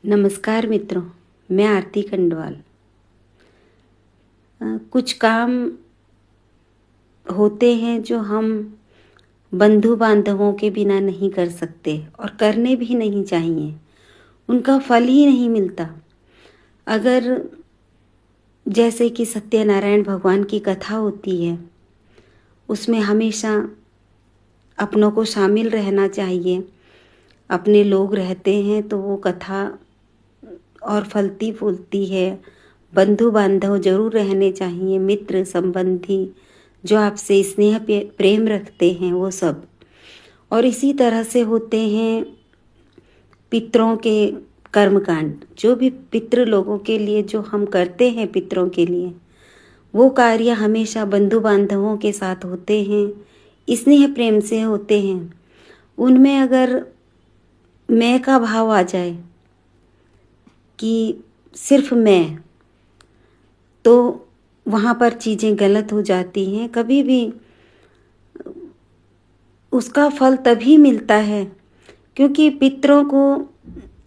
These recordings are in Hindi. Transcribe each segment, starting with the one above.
नमस्कार मित्रों, मैं आरती खंडवाल। कुछ काम होते हैं जो हम बंधु बांधवों के बिना नहीं कर सकते और करने भी नहीं चाहिए। उनका फल ही नहीं मिलता। अगर जैसे कि सत्यनारायण भगवान की कथा होती है, उसमें हमेशा अपनों को शामिल रहना चाहिए। अपने लोग रहते हैं तो वो कथा और फलती फूलती है। बंधु बांधव जरूर रहने चाहिए, मित्र संबंधी जो आपसे स्नेह प्रेम रखते हैं वो सब। और इसी तरह से होते हैं पितरों के कर्मकांड। जो भी पितृ लोगों के लिए जो हम करते हैं पितरों के लिए, वो कार्य हमेशा बंधु बांधवों के साथ होते हैं, स्नेह प्रेम से होते हैं। उनमें अगर मैं का भाव आ जाए कि सिर्फ मैं, तो वहाँ पर चीज़ें गलत हो जाती हैं। कभी भी उसका फल तभी मिलता है क्योंकि पितरों को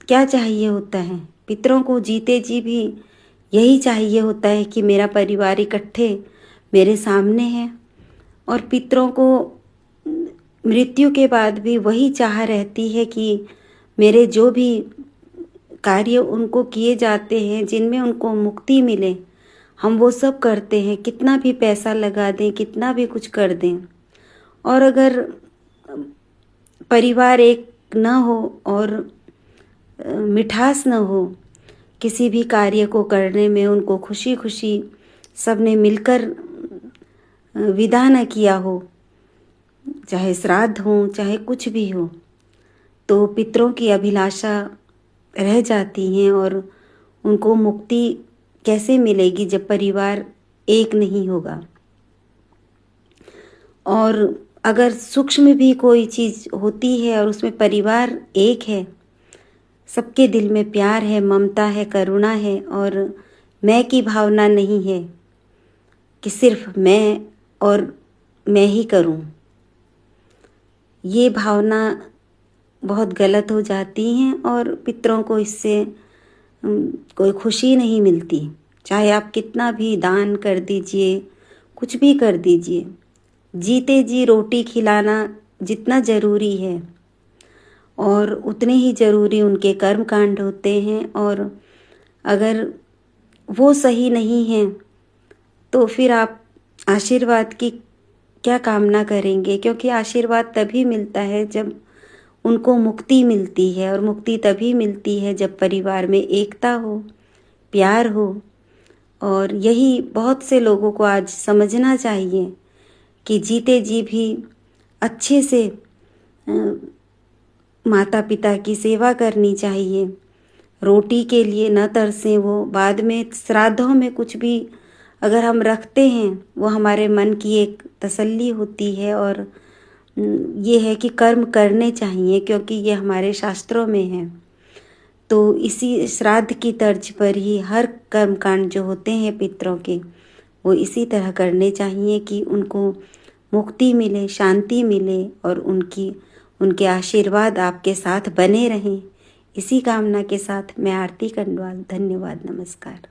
क्या चाहिए होता है। पितरों को जीते जी भी यही चाहिए होता है कि मेरा परिवार इकट्ठे मेरे सामने है, और पितरों को मृत्यु के बाद भी वही चाह रहती है कि मेरे जो भी कार्य उनको किए जाते हैं, जिनमें उनको मुक्ति मिले, हम वो सब करते हैं। कितना भी पैसा लगा दें, कितना भी कुछ कर दें, और अगर परिवार एक न हो और मिठास न हो किसी भी कार्य को करने में, उनको खुशी खुशी सबने मिलकर विदा न किया हो, चाहे श्राद्ध हो चाहे कुछ भी हो, तो पितरों की अभिलाषा रह जाती हैं। और उनको मुक्ति कैसे मिलेगी जब परिवार एक नहीं होगा। और अगर सूक्ष्म भी कोई चीज़ होती है और उसमें परिवार एक है, सबके दिल में प्यार है, ममता है, करुणा है, और मैं की भावना नहीं है कि सिर्फ मैं और मैं ही करूं, ये भावना बहुत गलत हो जाती हैं और पितरों को इससे कोई खुशी नहीं मिलती। चाहे आप कितना भी दान कर दीजिए, कुछ भी कर दीजिए, जीते जी रोटी खिलाना जितना ज़रूरी है और उतने ही ज़रूरी उनके कर्म कांड होते हैं। और अगर वो सही नहीं हैं तो फिर आप आशीर्वाद की क्या कामना करेंगे, क्योंकि आशीर्वाद तभी मिलता है जब उनको मुक्ति मिलती है। और मुक्ति तभी मिलती है जब परिवार में एकता हो, प्यार हो। और यही बहुत से लोगों को आज समझना चाहिए कि जीते जी भी अच्छे से माता पिता की सेवा करनी चाहिए। रोटी के लिए न तरसें वो। बाद में श्राद्धों में कुछ भी अगर हम रखते हैं, वो हमारे मन की एक तसल्ली होती है। और ये है कि कर्म करने चाहिए, क्योंकि ये हमारे शास्त्रों में है। तो इसी श्राद्ध की तर्ज पर ही हर कर्मकांड जो होते हैं पितरों के, वो इसी तरह करने चाहिए कि उनको मुक्ति मिले, शांति मिले, और उनके आशीर्वाद आपके साथ बने रहें। इसी कामना के साथ मैं आरती खंडवाल। धन्यवाद, नमस्कार।